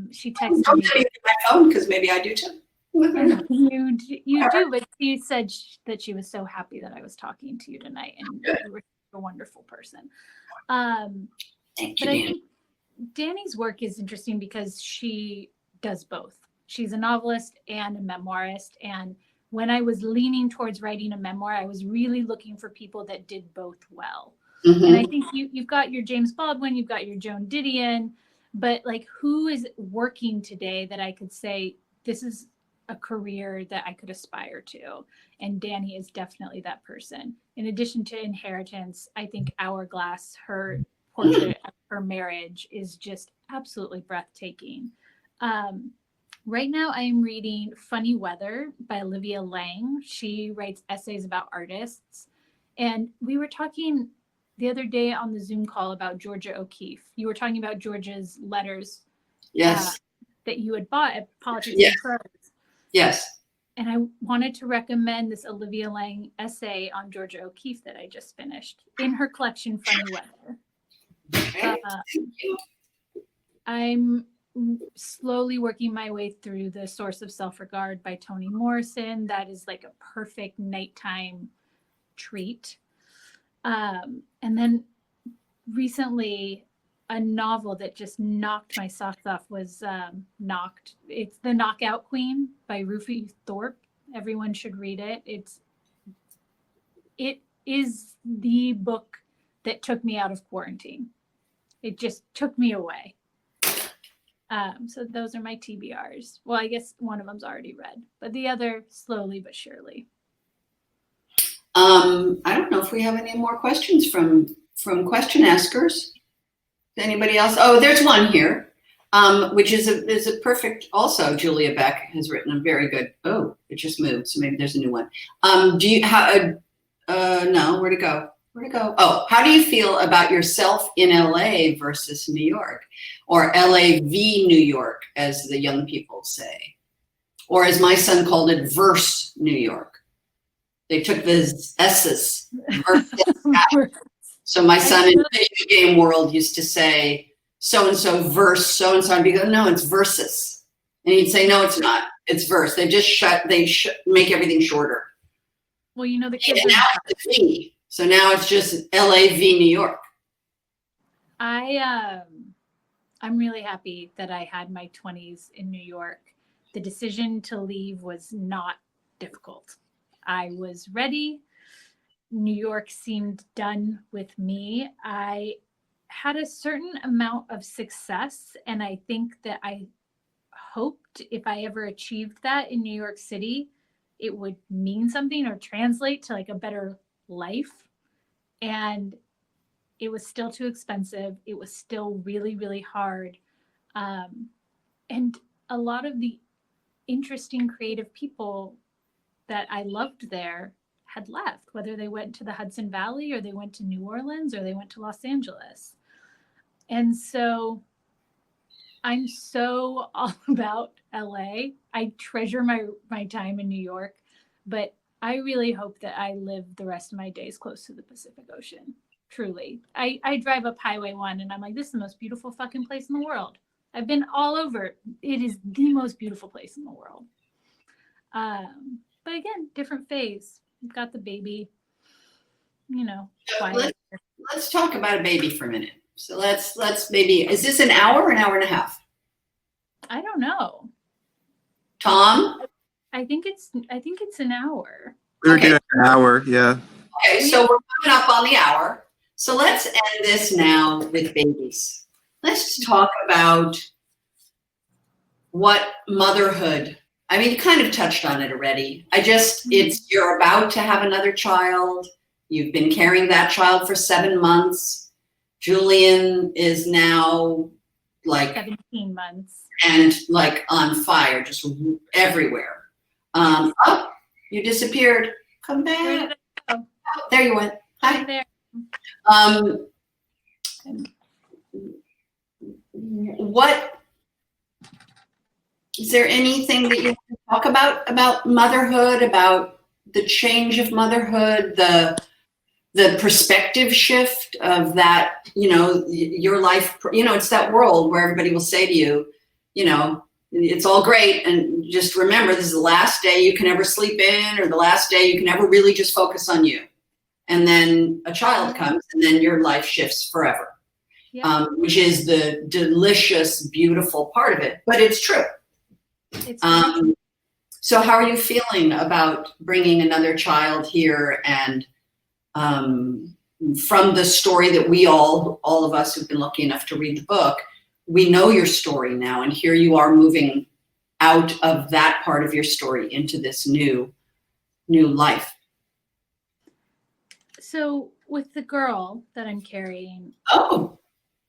she texted me. Don't my phone, because maybe I do too. You do, but she said that she was so happy that I was talking to you tonight, and you were a wonderful person. Thank you, but I think Danny's work is interesting because she does both. She's a novelist and a memoirist. And when I was leaning towards writing a memoir, I was really looking for people that did both well. Mm-hmm. And I think you've got your James Baldwin, you've got your Joan Didion, but who is working today that I could say, this is a career that I could aspire to? And Danny is definitely that person. In addition to Inheritance, I think Hourglass, her portrait of her marriage, is just absolutely breathtaking. Right now I'm reading Funny Weather by Olivia Lang. She writes essays about artists. And we were talking the other day on the Zoom call about Georgia O'Keeffe. You were talking about Georgia's letters. Yes. That you had bought at Politics Yes. and Prose. Yes. And I wanted to recommend this Olivia Lang essay on Georgia O'Keeffe that I just finished in her collection, Funny Weather. Okay. Thank you. I'm slowly working my way through The Source of Self-Regard by Toni Morrison. That is a perfect nighttime treat. And then recently, a novel that just knocked my socks off was It's The Knockout Queen by Rufi Thorpe. Everyone should read it. It is the book that took me out of quarantine. It just took me away. So those are my TBRs. Well, I guess one of them's already read, but the other slowly but surely. I don't know if we have any more questions from question askers. Anybody else? Oh, there's one here, which is a perfect. Also, Julia Beck has written a very good. Oh, it just moved, so maybe there's a new one. Do you no, where'd it go? Where'd it go? Oh, how do you feel about yourself in LA versus New York, or LA v New York, as the young people say, or as my son called it, verse New York. They took the S's. So my son in the video game world used to say, so-and-so verse so-and-so, and be go, no, it's versus. And he'd say, no, it's not. It's verse. They just make everything shorter. Well, you know, the kids. And now it's V. So now it's just LA v New York. I'm really happy that I had my 20s in New York. The decision to leave was not difficult. I was ready. New York seemed done with me. I had a certain amount of success, and I think that I hoped if I ever achieved that in New York City, it would mean something or translate to like a better life. And it was still too expensive. It was still really, really hard. And a lot of the interesting creative people that I loved there had left, whether they went to the Hudson Valley or they went to New Orleans or they went to Los Angeles. And so I'm so all about LA. I treasure my time in New York, but I really hope that I live the rest of my days close to the Pacific Ocean. Truly. I drive up Highway 1 and I'm like, this is the most beautiful fucking place in the world. I've been all over. It is the most beautiful place in the world. But again, different phase. We've got the baby, you know. Let's talk about a baby for a minute. So let's maybe, is this an hour or an hour and a half? I don't know. Tom? I think it's an hour. We were getting an hour, yeah. Okay, so we're coming up on the hour. So let's end this now with babies. Let's talk about what motherhood, I mean, you kind of touched on it already. You're about to have another child. You've been carrying that child for 7 months. Julian is now like 17 months and like on fire, just everywhere. Oh, you disappeared. Come back. Oh, there you went. Hi. there. What is there anything that you want to talk about motherhood, about the change of motherhood, the perspective shift of that, you know, your life, you know, it's that world where everybody will say to you, you know, it's all great, and just remember, this is the last day you can ever sleep in, or the last day you can ever really just focus on you. And then a child comes, and then your life shifts forever, which is the delicious, beautiful part of it. But it's true. So how are you feeling about bringing another child here? And from the story that we all of us who've been lucky enough to read the book, we know your story now, and here you are moving out of that part of your story into this new life. So with the girl that I'm carrying,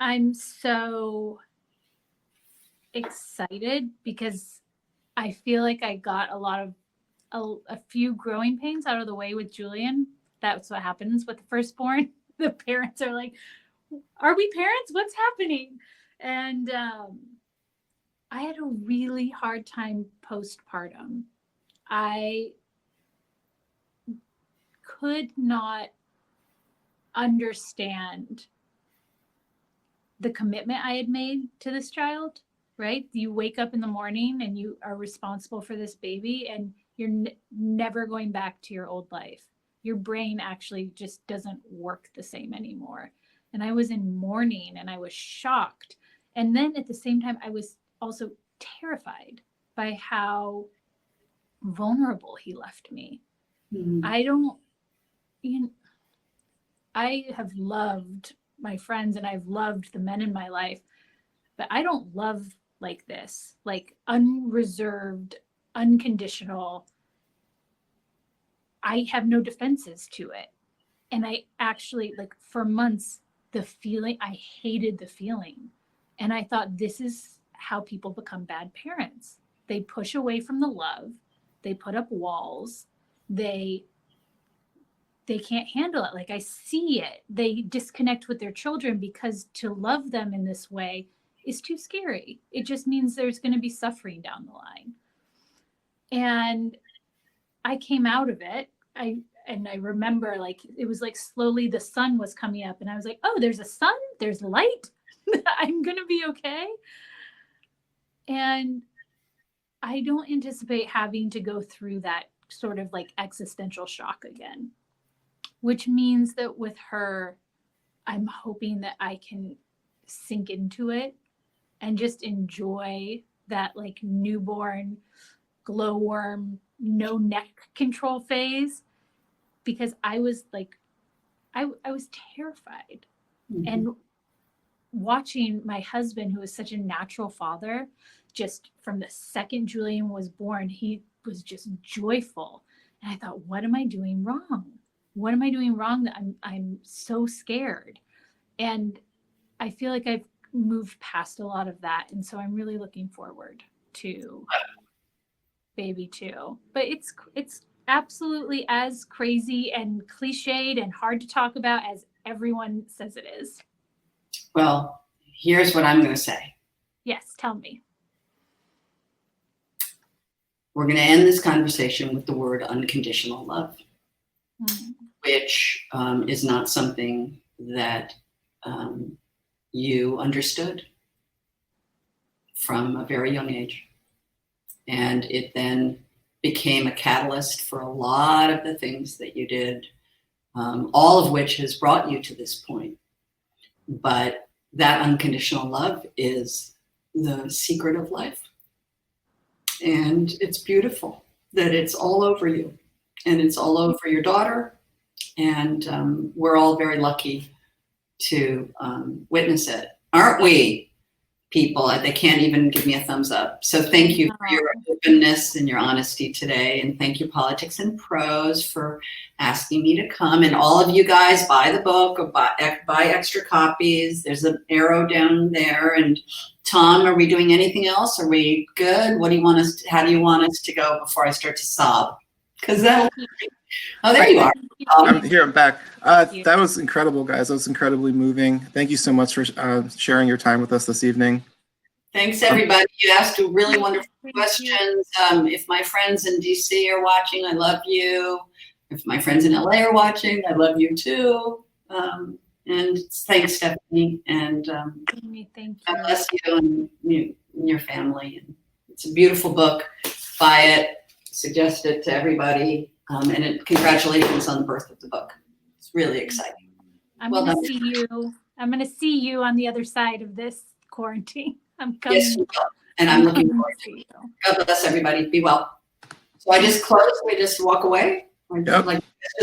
I'm so excited because I feel like I got a few growing pains out of the way with Julian. That's what happens with the firstborn. The parents are like, are we parents? What's happening? And I had a really hard time postpartum. I could not understand the commitment I had made to this child, right? You wake up in the morning and you are responsible for this baby, and you're never going back to your old life. Your brain actually just doesn't work the same anymore. And I was in mourning and I was shocked. And then at the same time, I was also terrified by how vulnerable he left me. I have loved my friends and I've loved the men in my life, but I don't love like this, like unreserved, unconditional. I have no defenses to it. And I actually, like, for months, the feeling, I hated the feeling. And I thought, this is how people become bad parents. They push away from the love. They put up walls. They can't handle it. Like, I see it. They disconnect with their children because to love them in this way is too scary. It just means there's going to be suffering down the line. And I came out of it. I remember, like, it was like slowly the sun was coming up and I was like, oh, there's a sun, there's light. I'm going to be okay. And I don't anticipate having to go through that sort of like existential shock again, which means that with her, I'm hoping that I can sink into it and just enjoy that like newborn glowworm, no neck control phase, because I was like, I was terrified. Mm-hmm. And watching my husband, who is such a natural father, just from the second Julian was born, he was just joyful. And I thought, what am I doing wrong? What am I doing wrong that I'm so scared? And I feel like I've moved past a lot of that. And so I'm really looking forward to baby 2. But it's absolutely as crazy and cliched and hard to talk about as everyone says it is. Well, here's what I'm going to say. Yes, tell me. We're going to end this conversation with the word unconditional love, which is not something that you understood from a very young age. And it then became a catalyst for a lot of the things that you did, all of which has brought you to this point. But that unconditional love is the secret of life. And it's beautiful that it's all over you and it's all over your daughter. And we're all very lucky to witness it. Aren't we, people? They can't even give me a thumbs up. So thank you for your openness and your honesty today. And thank you, Politics and Prose, for asking me to come. And all of you guys, buy the book or buy extra copies. There's an arrow down there. And Tom, are we doing anything else? Are we good? What do you want us to, how do you want us to go before I start to sob? Because that. Oh, there you are. I'm here. I'm back. That was incredible, guys. That was incredibly moving. Thank you so much for sharing your time with us this evening. Thanks, everybody. You asked really wonderful questions. If my friends in DC are watching, I love you. If my friends in LA are watching, I love you too. And thanks, Stephanie. And thank you. God bless you and your family. And it's a beautiful book. Buy it. Suggest it to everybody. And congratulations on the birth of the book. It's really exciting. I'm going to see you on the other side of this quarantine. I'm coming. Yes, you will. And I'm looking forward to it. God bless everybody. Be well. So I just close. We just walk away. Yep. Like just